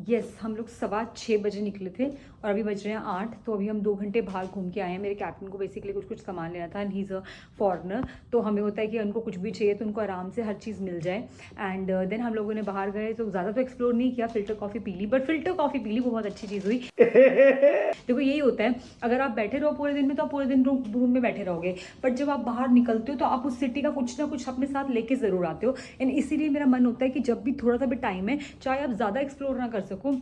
Yes हम लोग 6:15 बजे निकले थे और अभी बज रहे हैं 8। तो अभी हम 2 घंटे बाहर घूम के आए हैं। मेरे कैप्टन को बेसिकली कुछ सामान लेना था and he is a foreigner, तो हमें होता है कि उनको कुछ भी चाहिए तो उनको आराम से हर चीज़ मिल जाए। एंड देन हम लोगों ने बाहर गए तो ज़्यादा तो एक्सप्लोर नहीं किया, फ़िल्टर कॉफ़ी पी ली, बट फ़िल्टर कॉफ़ी पी ली, वो बहुत अच्छी चीज़ हुई। देखो यही होता है, अगर आप बैठे रहो पूरे दिन में तो आप पूरे दिन रूम में बैठे रहोगे, बट जब आप बाहर निकलते हो तो आप उस सिटी का कुछ ना कुछ अपने साथ लेके ज़रूर आते हो। एंड इसीलिए मेरा मन होता है कि जब भी थोड़ा सा भी टाइम है, चाहे आप ज़्यादा एक्सप्लोर ना कर सको,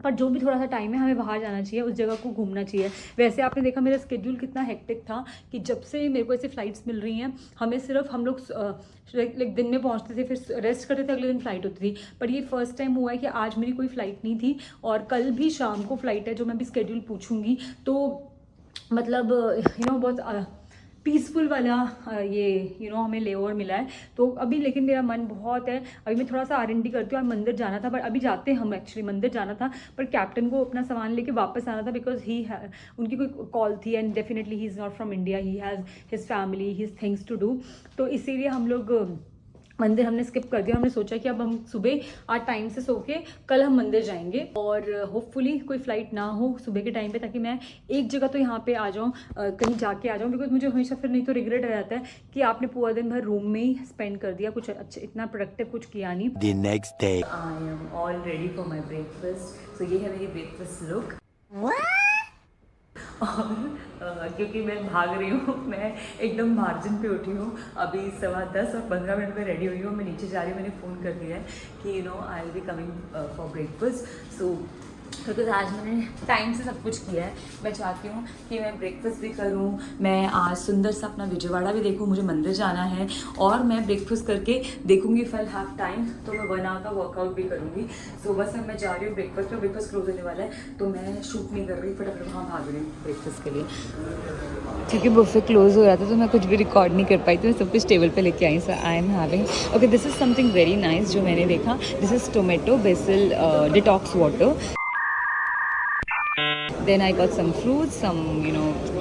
पर जो भी थोड़ा सा टाइम है हमें बाहर जाना चाहिए, उस जगह को घूमना चाहिए। वैसे आपने देखा मेरा स्केड्यूल कितना हेक्टिक था कि जब से मेरे को ऐसे फ्लाइट्स मिल रही हैं, हमें सिर्फ हम लोग लाइक दिन में पहुंचते थे, फिर रेस्ट करते थे, अगले दिन फ्लाइट होती थी। पर ये फर्स्ट टाइम हुआ है कि आज मेरी कोई फ़्लाइट नहीं थी और कल भी शाम को फ़्लाइट है, जो मैं भी स्केड्यूल पूछूंगी। तो मतलब बहुत पीसफुल वाला ये हमें लेओवर मिला है। तो अभी लेकिन मेरा मन बहुत है, अभी मैं थोड़ा सा R&D करती हूँ। मंदिर जाना था, पर अभी जाते हैं हम, एक्चुअली मंदिर जाना था पर कैप्टन को अपना सामान लेके वापस आना था, बिकॉज उनकी कोई कॉल थी and definitely he is not from India, he has his family, his things to do. तो इसीलिए हम लोग मंदिर हमने स्किप कर दिया। हमने सोचा कि अब हम सुबह आज टाइम से सो के कल हम मंदिर जाएंगे और होपफुली कोई फ़्लाइट ना हो सुबह के टाइम पे, ताकि मैं एक जगह तो यहाँ पे आ जाऊँ, कहीं जाके आ जाऊँ, बिकॉज मुझे हमेशा फिर नहीं तो रिग्रेट रह जाता है कि आपने पूरा दिन भर रूम में ही स्पेंड कर दिया, कुछ अच्छा इतना प्रोडक्टिव कुछ किया नहीं। The next day. I am all ready for my breakfast. So ये है मेरी ब्रेकफास्ट लुक। और क्योंकि मैं भाग रही हूँ, मैं एकदम मार्जिन पे उठी हूँ, अभी 10:15 और 15 मिनट में रेडी हुई हूँ, मैं नीचे जा रही हूँ। मैंने फ़ोन कर दिया है कि I will be coming for breakfast. So क्योंकि आज मैंने टाइम से सब कुछ किया है, मैं चाहती हूँ कि मैं ब्रेकफास्ट भी करूँ, मैं आज सुंदर सा अपना विजयवाड़ा भी देखूँ, मुझे मंदिर जाना है और मैं ब्रेकफास्ट करके देखूँगी इफ़ आई हैव टाइम तो मैं 1 आवर का वर्कआउट भी करूँगी। सो बस अब मैं जा रही हूँ ब्रेकफास्ट पर, ब्रेकफास्ट क्लोज होने वाला है तो मैं शूट नहीं कर रही, फटाफट वहाँ भाग रही हूँ ब्रेकफास्ट के लिए। क्योंकि बुफे क्लोज हो रहा था तो मैं कुछ भी रिकॉर्ड नहीं कर पाई, तो मैं सब कुछ टेबल पे लेके आई। So I am having okay, this is something very nice जो मैंने देखा, this is tomato basil detox water. Then I got some fruits,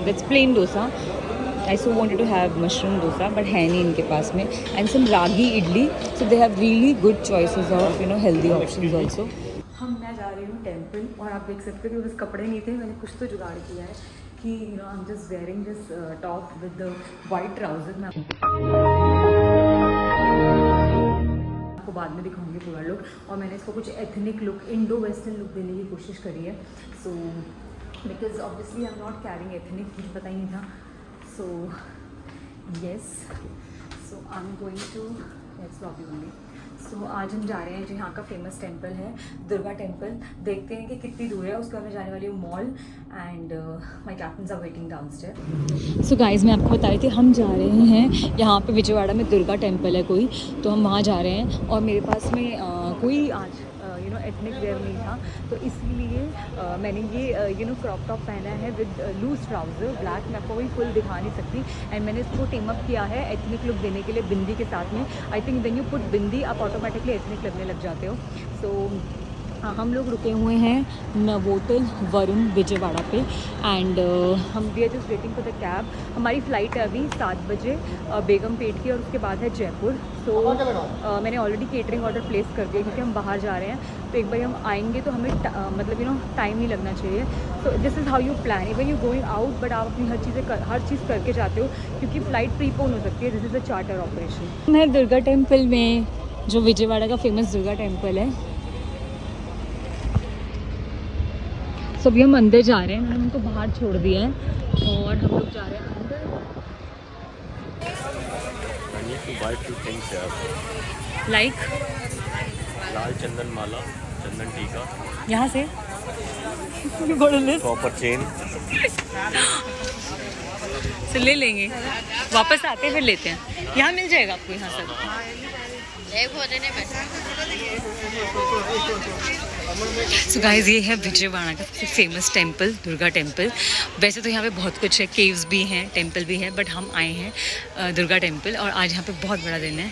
that's plain dosa. I so wanted to have mushroom dosa, but है नहीं इनके पास में, and some ragi idli. So they have really good choices of healthy options also. मैं जा रही हूँ temple और आप देख सकते हो कि बस कपड़े नहीं थे, मैंने कुछ तो जुगाड़ किया है कि I am just wearing this top with the white trouser. मैं आपको बाद में दिखाऊंगी पूरा लुक, और मैंने इसको कुछ ethnic look, indo western look देने की कोशिश करी है। So because obviously I am not carrying ethnic, मुझे पता ही नहीं था। So yes, so I am going to let's lobby only. So आज हम जा रहे हैं जो यहाँ का फेमस टेम्पल है, दुर्गा टेम्पल। देखते हैं कि कितनी दूर है, उसके बाद मैं जाने वाली हूँ mall and my captains are waiting downstair. So guys मैं आपको बता रही थी, हम जा रहे हैं यहाँ पे विजयवाड़ा में दुर्गा टेम्पल है कोई, तो हम वहाँ जा रहे हैं और मेरे पास में कोई आज एथनिक वेयर नहीं था, तो इसलिए मैंने ये क्रॉप टॉप पहना है विद लूज ट्राउज़र ब्लैक। मैं आपको वही फुल दिखा नहीं सकती, एंड मैंने इसको टीम अप किया है एथनिक लुक देने के लिए बिंदी के साथ में। I think when you put bindi आप ऑटोमेटिकली एथनिक लगने लग जाते हो। सो हम लोग रुके हुए हैं नवोटल वरुण विजयवाड़ा पे एंड हम we are just waiting for the cab. हमारी फ़्लाइट है अभी 7 बजे बेगमपेट की, और उसके बाद है जयपुर। सो मैंने ऑलरेडी केटरिंग ऑर्डर प्लेस कर दिया क्योंकि हम बाहर जा रहे हैं, तो एक बार हम आएंगे तो हमें मतलब टाइम नहीं लगना चाहिए। सो this is how you plan even you going out, but आप अपनी हर चीज़ करके जाते हो क्योंकि फ़्लाइट प्रीपोन हो सकती है। This is a charter operation. मैं दुर्गा टेम्पल में, जो विजयवाड़ा का फेमस दुर्गा टेम्पल है। सो अभी हम अंदर जा रहे हैं, मैंने उनको बाहर छोड़ दिया है और हम लोग जा रहे हैं अंदर। लाइक लाल चंदन माला, चंदन टीका, यहाँ से कॉपर चेन से ले लेंगे, वापस आते हैं फिर लेते हैं। यहाँ मिल जाएगा आपको, यहाँ सब। सो गाइस ये है विजयवाड़ा का सबसे फेमस टेम्पल, दुर्गा टेम्पल। वैसे तो यहाँ पे बहुत कुछ है, केव्स भी हैं, टेम्पल भी है, बट हम आए हैं दुर्गा टेम्पल और आज यहाँ पे बहुत बड़ा दिन है।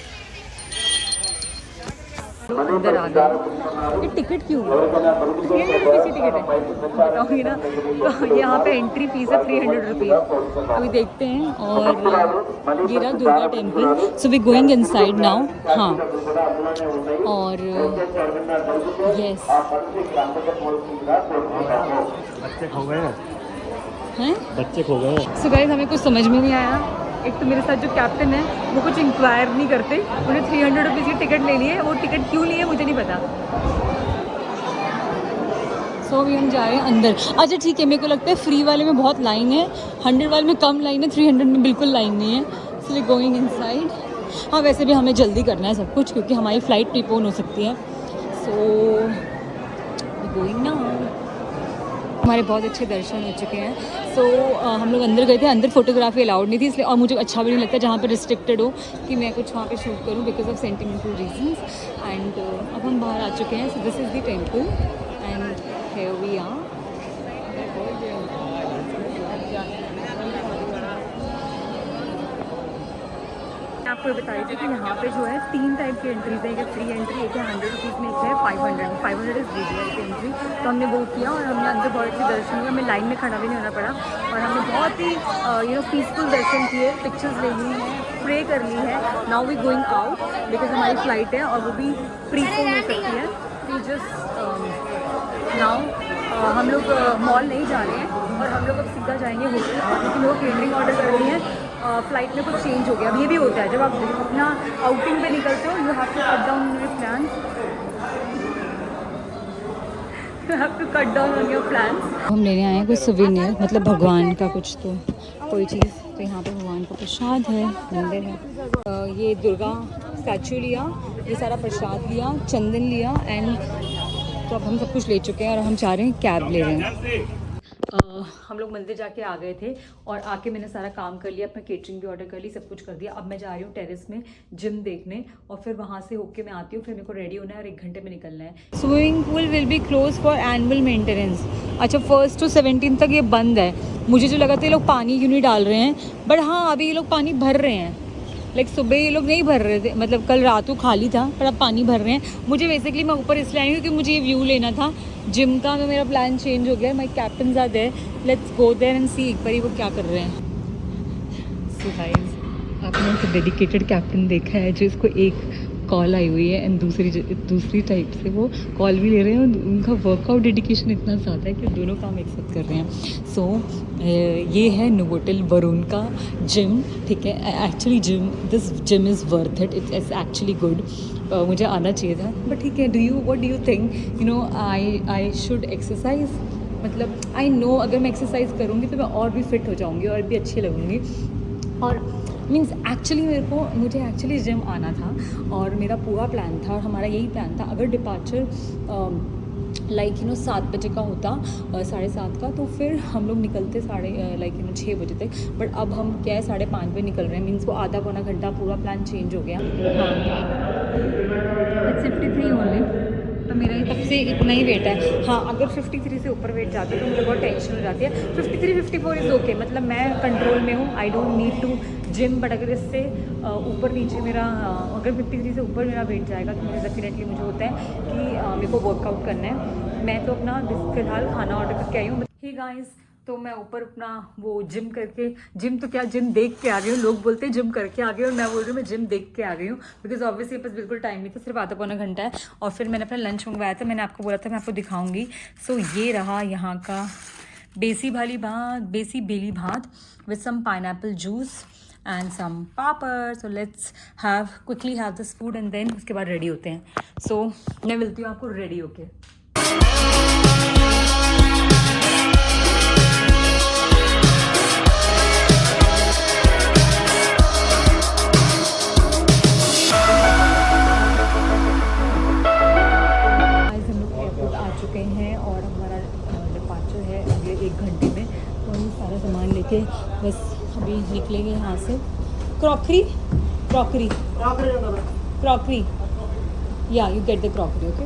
अंदर आ गए। ये टिकट क्यों है? 300 रुपीज़ की टिकट है, बताऊँगी ना। तो यहाँ पे एंट्री फीस है 300 रुपीज़। अभी देखते हैं। और ये रहा Durga temple. So we going inside now. हाँ, और यस बच्चे खो गए हैं। बच्चे खो गए। सो गाइस हमें कुछ समझ में नहीं आया। एक तो मेरे साथ जो कैप्टन है वो कुछ इंक्वायर नहीं करते, उन्हें 300 रुपीज़ की टिकट लेनी है। वो टिकट क्यों ली है मुझे नहीं पता। सो अभी हम जा रहे हैं अंदर। अच्छा ठीक है, मेरे को लगता है फ्री वाले में बहुत लाइन है, 100 वाले में कम लाइन है, 300 में बिल्कुल लाइन नहीं है। So we going inside. हाँ वैसे भी हमें जल्दी करना है सब कुछ क्योंकि हमारी फ़्लाइट प्रीपोन हो सकती है। So we going now. हमारे बहुत अच्छे दर्शन हो चुके हैं। सो हम लोग अंदर गए थे। अंदर फोटोग्राफी अलाउड नहीं थी इसलिए, और मुझे अच्छा भी नहीं लगता जहाँ पे रिस्ट्रिक्टेड हो कि मैं कुछ वहाँ पे शूट करूँ because of sentimental reasons. And अब हम बाहर आ चुके हैं। So this is the temple and here we are. आपको बता रही थी कि यहाँ पे जो है 3 टाइप की एंट्रीज है। एक फ्री एंट्री, एक है 100 रुपीज़ में, एक है 500 इज़ वीवीआईपी एंट्री। तो हमने वो किया और हमने अंदर बहुत अच्छे दर्शन किए। हमें लाइन में खड़ा भी नहीं होना पड़ा और हमने बहुत ही पीसफुल दर्शन किए, पिक्चर्स ले ली हैं, प्रे कर ली है। Now we going out because हमारी फ़्लाइट है और वो भी प्रीपोन हो सकती है। वी जस्ट नाउ हम लोग मॉल नहीं जा रहे हैं और हम लोग अब सीधा जाएंगे होटल, क्योंकि लोग केटरिंग ऑर्डर कर रही हैं। फ़्लाइट में कुछ चेंज हो गया। अब ये भी होता है जब आप अपना आउटिंग पे निकलते हो, you have to cut down your plans, you have to cut down on your plans. हम लेने आए हैं कोई सुवेनियर, मतलब भगवान का कुछ तो कोई चीज़। तो यहाँ पे भगवान का प्रसाद है, मंदिर है। ये दुर्गा स्टैचू लिया, ये सारा प्रसाद लिया, चंदन लिया एंड तो अब हम सब कुछ ले चुके हैं और हम चाह रहे हैं कैब ले रहे हैं। हम लोग मंदिर जाके आ गए थे और आके मैंने सारा काम कर लिया, अपना केटरिंग भी ऑर्डर कर ली, सब कुछ कर दिया। अब मैं जा रही हूँ टेरेस में जिम देखने और फिर वहाँ से होके मैं आती हूँ। फिर मेरे को रेडी होना है और 1 घंटे में निकलना है। Swimming pool will be close for annual maintenance. अच्छा 1 to 17 तक ये बंद है। मुझे जो लगा था ये लोग पानी क्यों नहीं डाल रहे हैं, बट हाँ अभी ये लोग पानी भर रहे हैं। लाइक सुबह ये लोग नहीं भर रहे थे, मतलब कल रात को खाली था, पर अब पानी भर रहे हैं। मुझे बेसिकली मैं ऊपर इसलिए आई हूँ क्योंकि मुझे ये व्यू लेना था जिम का। तो मेरा प्लान चेंज हो गया। My captain are there, let's go there and see एक बार वो क्या कर रहे हैं। सो गाइस आपने एक डेडिकेटेड कैप्टन देखा है जो इसको एक कॉल आई हुई है एंड दूसरी टाइप से वो कॉल भी ले रहे हैं और उनका वर्कआउट डेडिकेशन इतना ज़्यादा है कि दोनों काम एक साथ कर रहे हैं। सो ये है नोवोटेल वरुण का जिम, ठीक है। Actually this gym is worth it, it's actually good. मुझे आना चाहिए था, बट ठीक है। What do you think? You know I should exercise, मतलब आई नो अगर मैं एक्सरसाइज करूँगी तो मैं और भी फिट हो जाऊँगी और भी अच्छी लगूँगी। और मीन्स एक्चुअली मुझे एक्चुअली जिम आना था और मेरा पूरा प्लान था और हमारा यही प्लान था। अगर डिपार्चर 7 बजे का होता, 7:30 का, तो फिर हम लोग निकलते 6 बजे तक। बट अब हम क्या है 5:30 बजे निकल रहे हैं। मीन्स वो आधा पौना घंटा पूरा प्लान चेंज हो गया। हाँ 53 ओनली, तो मेरा तब से इतना ही वेट है। हाँ अगर 53 से ऊपर वेट जाती है तो मुझे बहुत टेंशन हो जाती है। 53-54 इज़ ओके, मतलब मैं कंट्रोल में हूँ। I don't need to gym. But अगर इससे ऊपर नीचे मेरा अगर 53 से ऊपर मेरा वेट जाएगा तो मुझे डेफिनेटली मुझे होता है कि मेरे को वर्कआउट करना है। मैं तो अपना फिलहाल खाना ऑर्डर करके आई हूँ। हे गाइस, तो मैं ऊपर अपना वो जिम करके, जिम तो क्या जिम देख के आ गई हूँ। लोग बोलते हैं जिम करके आ गई और मैं बोल रही हूँ मैं जिम देख के आ गई हूँ बिकॉज ऑब्वियसली बस बिल्कुल टाइम नहीं था, सिर्फ आधा पौना घंटा है। और फिर मैंने अपना लंच मंगवाया था, मैंने आपको बोला था मैं आपको दिखाऊंगी। सो ये रहा यहाँ का bisi bele bath with some pineapple juice and some papad. So let's quickly have this food and then उसके बाद रेडी होते हैं। सो मैं मिलती हूँ आपको रेडी होके। और हमारा डिपार्चर है अगले 1 घंटे में, तो हम सारा सामान लेके बस अभी निकलेंगे यहाँ से। क्रॉकरी या you get the crockery, okay.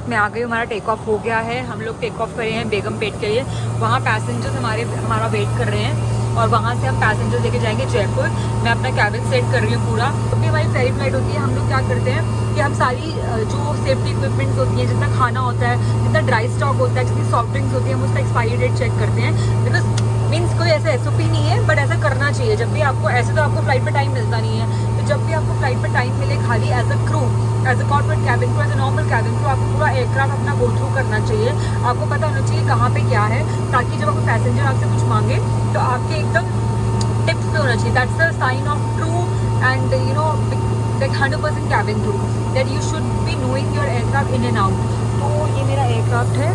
मैं आ गई, हमारा टेक ऑफ हो गया है। हम लोग टेक ऑफ करे हैं बेगमपेट के लिए। वहाँ पैसेंजर्स हमारा वेट कर रहे हैं और वहाँ से हम पैसेंजर लेके जाएंगे जयपुर। मैं अपना कैबिन सेट कर रही हूँ पूरा। जब भी हमारी फ्लाइट होती है हम लोग क्या करते हैं कि हम सारी जो सेफ्टी इक्विपमेंट्स होती हैं, जितना खाना होता है, जितना ड्राई स्टॉक होता है, जितनी सॉफ्ट ड्रिंक्स होती है, हम उसका एक्सपायरी डेट चेक करते हैं। बिकॉज मीन्स कोई ऐसा SOP नहीं है, बट ऐसा करना चाहिए। जब भी आपको ऐसे तो आपको फ्लाइट पर टाइम मिलता नहीं है, तो जब भी आपको फ्लाइट पर टाइम मिले, खाली as a crew, as a corporate cabin crew, as a normal cabin crew, आपको पूरा एयरक्राफ्ट अपना गो थ्रू करना चाहिए। आपको पता होना चाहिए कहाँ पे क्या है, ताकि जब आपको पैसेंजर आपसे कुछ मांगे तो आपके एकदम टिप्स पे होना चाहिए। That's the sign of true and like 100% cabin crew, that you should be knowing your aircraft in and out। तो ये मेरा एयरक्राफ्ट है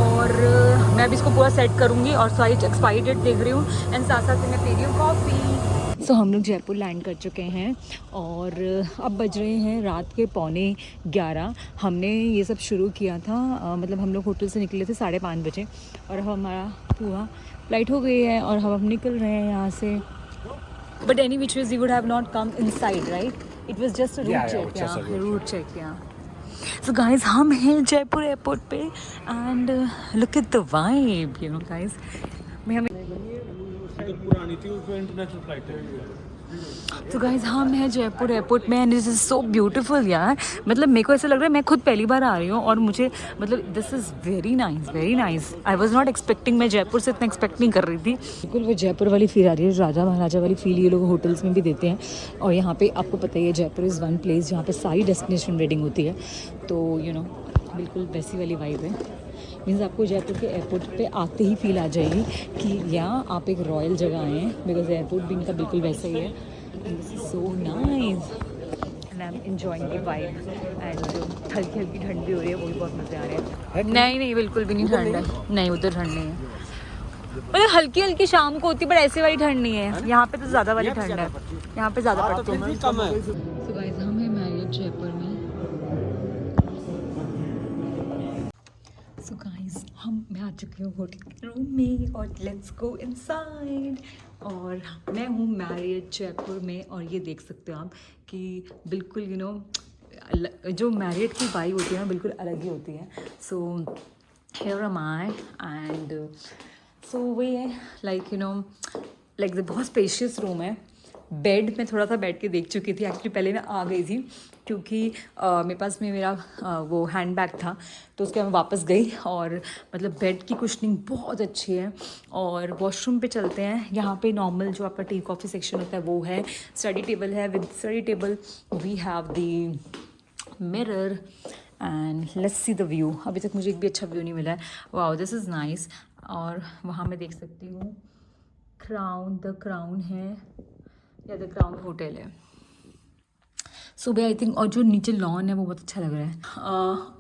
और मैं अभी इसको पूरा सेट करूँगी और सारी एक्सपायरी डेट देख रही हूँ एंड साथ साथ मैं पी रही हूँ कॉफ़ी। सो हम लोग जयपुर लैंड कर चुके हैं और अब बज रहे हैं रात के 11:15। हमने ये सब शुरू किया था मतलब हम लोग होटल से निकले थे 5:30 बजे और अब हमारा पूरा फ्लाइट हो गई है और हम अब निकल रहे हैं यहाँ से। But any which ways you would have not come inside, right? It was just a route check, route check. So guys हम हैं जयपुर एयरपोर्ट पे and look at the vibe, you know guys. पुरानी थी उसमें इंटरनेशनल फ्लाइट है। तो guys हम हैं जयपुर एयरपोर्ट में and this is so beautiful यार। मतलब मेरे को ऐसा लग रहा है मैं खुद पहली बार आ रही हूँ और मुझे मतलब this is very nice, very nice. I was not expecting, मैं जयपुर से इतना एक्सपेक्ट नहीं कर रही थी। बिल्कुल वो जयपुर वाली फील आ रही है, राजा महाराजा वाली फील ये लोग होटल्स में भी देते हैं। और यहाँ पे आपको पता ही है जयपुर इज़ वन प्लेस जहाँ पे सारी डेस्टिनेशन वेडिंग होती है, तो यू नो बिल्कुल वैसी वाली वाइब है। मीन्स आपको जयपुर के एयरपोर्ट पे आते ही फील आ जाएगी कि यहाँ आप एक रॉयल जगह आए हैं, बिकॉज एयरपोर्ट भी इनका बिल्कुल वैसा ही है। And this is so nice and I am enjoying the vibe and हल्की हल्की ठंड भी हो रही है, वो भी बहुत मज़े आ रहे हैं। नहीं नहीं बिल्कुल भी नहीं ठंड है, नहीं उधर ठंड नहीं है, मतलब हल्की हल्की शाम को होती है, पर ऐसे वाली ठंड नहीं है। यहाँ पे तो ज़्यादा वाली ठंड है, यहाँ पे ज़्यादा पड़ती है। सो गाइस हम हैं मैरियट जयपुर में। सो गाइस मैं आ चुकी हूँ होटल के रूम में और लेट्स गो इनसाइड। और मैं हूँ मैरियट जयपुर में और ये देख सकते हो आप कि बिल्कुल यू नो जो मैरियट की वाइब होती है ना बिल्कुल अलग ही होती है। So here am I and so वही है लाइक यू नो लाइक बहुत स्पेशियस रूम है। बेड में थोड़ा सा बैठ के देख चुकी थी एक्चुअली, पहले मैं आ गई थी क्योंकि मेरे पास में मेरा वो हैंड बैग था, तो उसके मैं वापस गई। और मतलब बेड की कुशनिंग बहुत अच्छी है। और वॉशरूम पे चलते हैं। यहाँ पे नॉर्मल जो आपका टी कॉफ़ी सेक्शन होता है वो है, स्टडी टेबल है, with study table we have the mirror and let's see the view. अभी तक मुझे एक भी अच्छा व्यू नहीं मिला है। Wow this is nice. और वहाँ मैं देख सकती हूँ द क्राउन है या द क्राउन होटल है सुबह आई थिंक। और जो नीचे लॉन है वो बहुत अच्छा लग रहा है।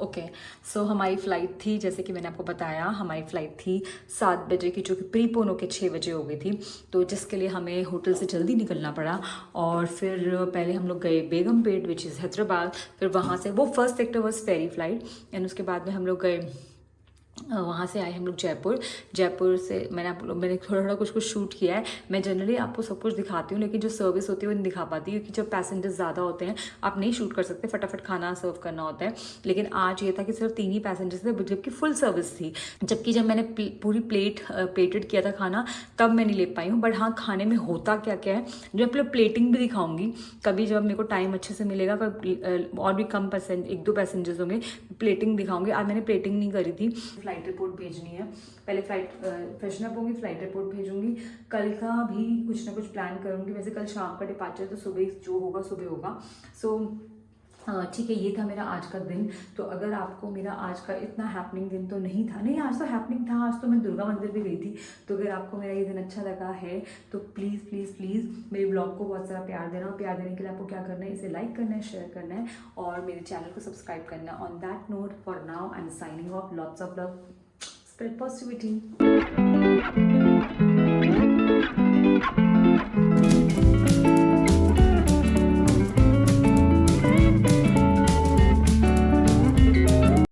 ओके सो हमारी फ़्लाइट थी, जैसे कि मैंने आपको बताया हमारी फ़्लाइट थी 7 बजे की, जो कि प्रीपोन होकर 6 बजे हो गई थी, तो जिसके लिए हमें होटल से जल्दी निकलना पड़ा। और फिर पहले हम लोग गए बेगमपेट विच इज़ हैदराबाद, फिर वहाँ से वो first sector was ferry flight and उसके बाद में हम लोग गए वहाँ से आए हम लोग जयपुर से मैंने थोड़ा थोड़ा कुछ शूट किया है। मैं जनरली आपको सब कुछ दिखाती हूँ, लेकिन जो सर्विस होती है वो नहीं दिखा पाती, क्योंकि जब पैसेंजर्स ज़्यादा होते हैं आप नहीं शूट कर सकते, फटाफट खाना सर्व करना होता है। लेकिन आज ये था कि सिर्फ 3 ही पैसेंजर्स थे, जबकि फुल सर्विस थी। जबकि जब मैंने पूरी प्लेटेड किया था खाना तब मैं नहीं ले पाई हूँ। बट हाँ, खाने में होता क्या क्या है जो मैं प्लेटिंग भी दिखाऊंगी कभी, जब मेरे को टाइम अच्छे से मिलेगा, और भी कम 1-2 पैसेंजर्स होंगे, प्लेटिंग दिखाऊंगी। आज मैंने प्लेटिंग नहीं करी थी। फ्लाइट रिपोर्ट भेजनी है, पहले फ्लाइट फ्रेशन अप होंगी, फ्लाइट रिपोर्ट भेजूंगी। कल का भी कुछ ना कुछ प्लान करूंगी। वैसे कल शाम का डिपार्चर, तो सुबह जो होगा सुबह होगा। सो ठीक है, ये था मेरा आज का दिन। तो अगर आपको मेरा आज का इतना हैपनिंग दिन तो नहीं था, नहीं आज तो हैपनिंग था, आज तो मैं दुर्गा मंदिर भी गई थी। तो अगर आपको मेरा ये दिन अच्छा लगा है तो प्लीज़ प्लीज़ प्लीज़ मेरे ब्लॉग को बहुत सारा प्यार देना। और प्यार देने के लिए आपको क्या करना है, इसे लाइक करना है, शेयर करना है और मेरे चैनल को सब्सक्राइब करना है। On that note for now I am signing off. Lots of love, spread positivity.